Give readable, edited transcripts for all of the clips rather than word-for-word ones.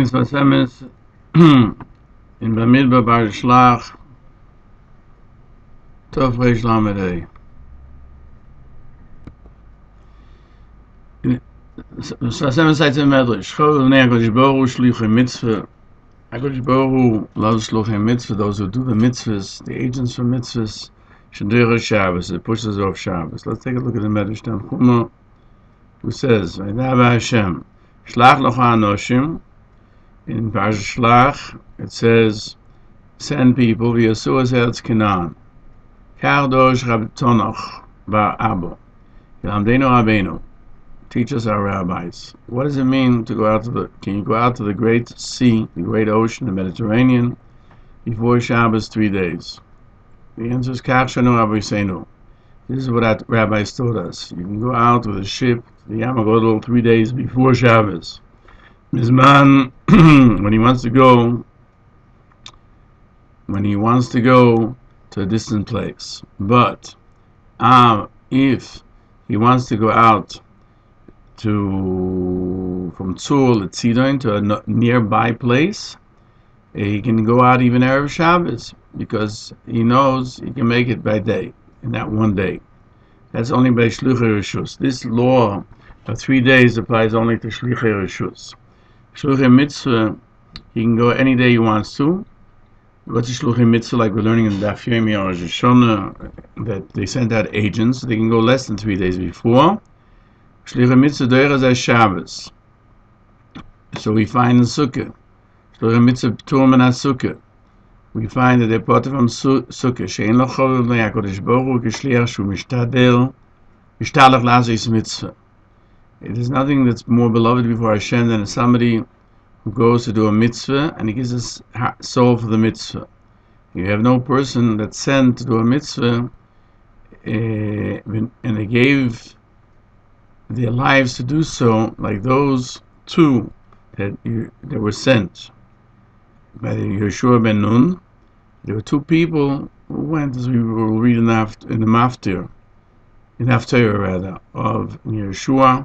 Sfas Emes in Bamidbar bar Shlach Tov Reish Lamed Hey. Sfas Emes says in Medrash, Chol Nei HaKadosh Baruch Hu Shlichei Mitzvah. HaKadosh Baruch Hu loves Shlichei Mitzvah, those who do the mitzvahs, the agents for mitzvahs, Shadira Shabbos, it pushes off Shabbos. Let's take a look at the Medrash Tanchuma, who says, Vaydaber Hashem, Shlach Locha Anoshim. In Parsha Shlach, it says, send people via Suas Eretz Canaan. Kardosh Rabtonoch Bar Abba. Ylamdenu Rabbeinu. Teach us our rabbis. What does it mean to go out to the, can you go out to the great sea, the great ocean, the Mediterranean, before Shabbos 3 days? The answer is Kach Shanu Rabbi Seinu. This is what our rabbis taught us. You can go out with a ship to the Yam HaGodol 3 days before Shabbos. Mizman, when he wants to go to a distant place. But if he wants to go out from Tzul at Sidon to a nearby place, he can go out even Erev Shabbos, because he knows he can make it by day, in that one day. That's only by Shlichei Rishus. This law of 3 days applies only to Shlichei Rishus. Shluchei Mitzvah, he can go any day he wants to. What's a Shluchei Mitzvah, like we're learning in Daf Yomi or Rosh Hashanah, that they sent out agents, they can go less than 3 days before. Shluchei Mitzvah Doira Zay Shabbos. So we find in Sukkah, Shluchei Mitzvah P'tur Min HaSukkah. We find that they're part of Sukkah, She'en Lo Chovev Lo HaKadosh Baruch Hu K'shliach Shu Mishtadel, Mishtalach L'Azos Mitzvah. It is nothing that's more beloved before Hashem than somebody who goes to do a mitzvah and he gives his soul for the mitzvah. You have no person that's sent to do a mitzvah and they gave their lives to do so, like those two that were sent by Yeshua ben Nun. There were two people who went, as we will read in the Maftir, in Haftarah rather, of Yeshua.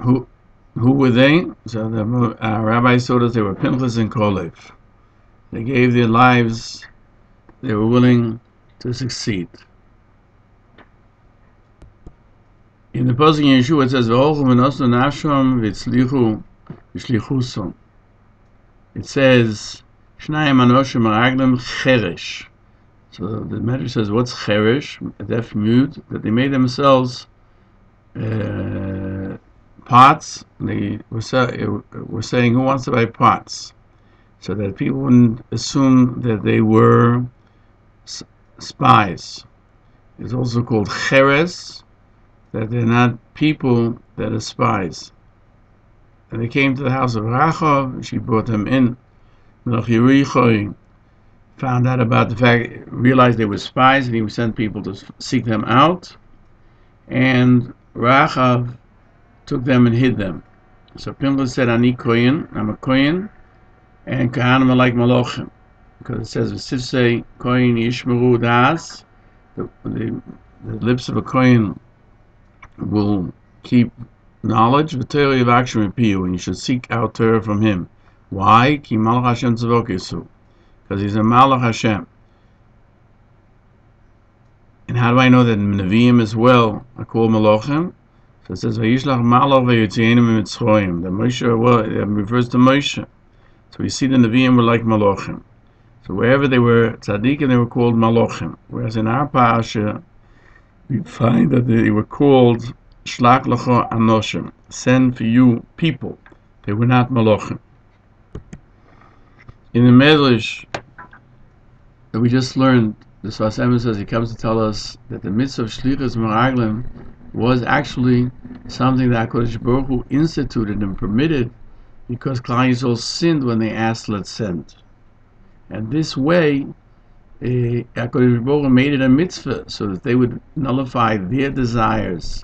Who were they? So the rabbis told us they were Pinchas and Kolev. They gave their lives, they were willing to succeed. In the pasuk in Yeshua it says, V'olchu v'nosu nafsham v'tzlichu v'shlichusom. It says, Shnayim anoshim raglim cheresh. So the Medrash says, what's cheresh? A deaf mute, that they made themselves pots. They were saying, who wants to buy pots? So that people wouldn't assume that they were spies. It's also called cheres, that they're not people that are spies. And they came to the house of Rachav, she brought them in. Melech Yericho found out about the fact, realized they were spies, and he sent people to seek them out. And Rachav took them and hid them. So Pinchas said, Ani Kohen, I'm a Kohen, and Kohanim are like Malochim. Because it says, V'sifsei Kohen Yishmeru Das, the lips of a Kohen will keep knowledge, V'Torah Yivakshim Mipiyu, and you should seek out Torah from him. Why? Ki Malach Hashem Tzavok Yisu. Because he's a Malach Hashem. And how do I know that Nevi'im as well are called Malochim? So it says, Vayishlach Malach v'yotzienu miMitzrayim. The Moshe refers to Moshe. So we see the Nevi'im were like Malochim. So wherever they were tzaddikim, they were called Malochim. Whereas in our Parsha, we find that they were called Shlach L'cha Anoshim. Send for you people. They were not Malochim. In the Medrash that we just learned, the Sfas Emes says, he comes to tell us that the mitzvah of Shlichus Meraglim was actually something that HaKadosh Baruch Hu instituted and permitted because Klal Yisrael sinned when they asked, let's send. And this way, HaKadosh Baruch Hu made it a mitzvah so that they would nullify their desires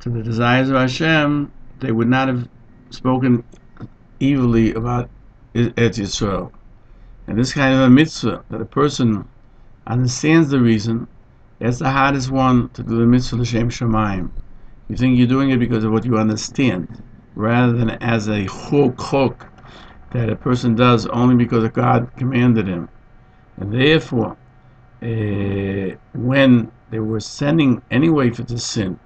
to the desires of Hashem. They would not have spoken evilly about Eretz Yisrael. And this kind of a mitzvah, that a person understands the reason, that's the hardest one to do the mitzvah l'shem shamayim. You think you're doing it because of what you understand, rather than as a chok that a person does only because God commanded him. And therefore, when they were sending anyway for the sin,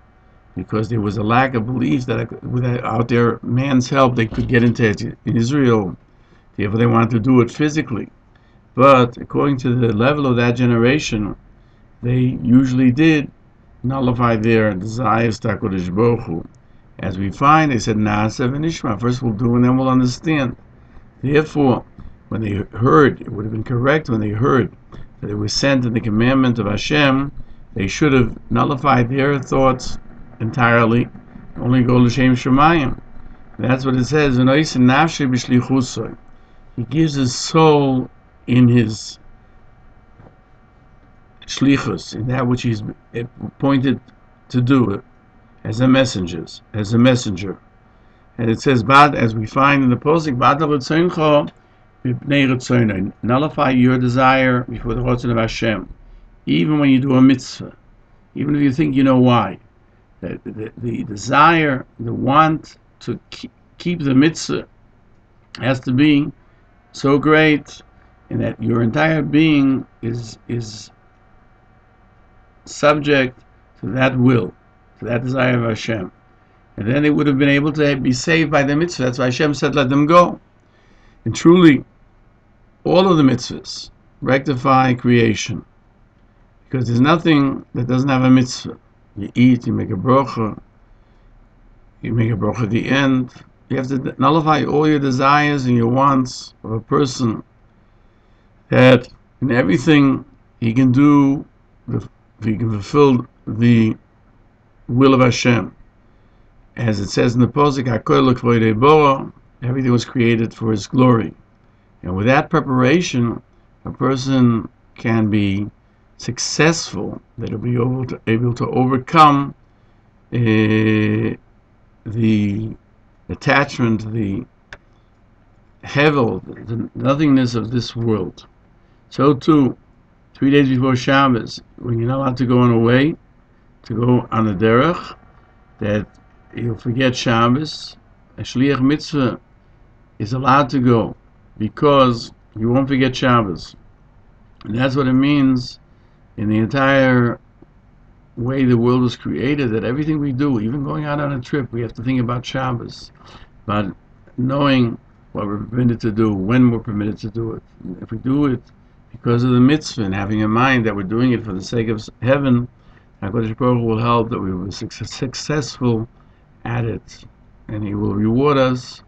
because there was a lack of belief that without their man's help they could get into Israel, therefore they wanted to do it physically. But according to the level of that generation, they usually did nullify their desires to HaKadosh Baruch Hu. As we find, they said, Na'aseh v'nishma. First we'll do and then we'll understand. Therefore, when they heard, it would have been correct when they heard that they were sent in the commandment of Hashem, they should have nullified their thoughts entirely, only go l'shem shemayim. That's what it says, he gives his soul in his shlichus, in that which he's appointed to do, as a messenger. And it says, "Bad," as we find in the posuk, nullify your desire before the Ratzon of Hashem, even when you do a mitzvah, even if you think you know why. The desire, the want to keep the mitzvah has to be so great, and that your entire being is subject to that will, to that desire of Hashem. And then they would have been able to be saved by the mitzvah. That's why Hashem said, let them go. And truly, all of the mitzvahs rectify creation. Because there's nothing that doesn't have a mitzvah. You eat, you make a bracha at the end. You have to nullify all your desires and your wants of a person, that in everything he can do, he can fulfill the will of Hashem. As it says in the posuk, everything was created for His glory. And with that preparation, a person can be successful, that he'll be able to overcome the attachment, the hevel, the nothingness of this world. So too, 3 days before Shabbos, when you're not allowed to go on a way, to go on a derech, that you'll forget Shabbos, a shliach mitzvah is allowed to go, because you won't forget Shabbos. And that's what it means in the entire way the world was created, that everything we do, even going out on a trip, we have to think about Shabbos, about knowing what we're permitted to do, when we're permitted to do it. And if we do it because of the mitzvah and having in mind that we're doing it for the sake of heaven, HaKadosh Baruch Hu will help that we will be successful at it, and He will reward us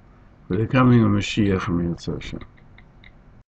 for the coming of Mashiach.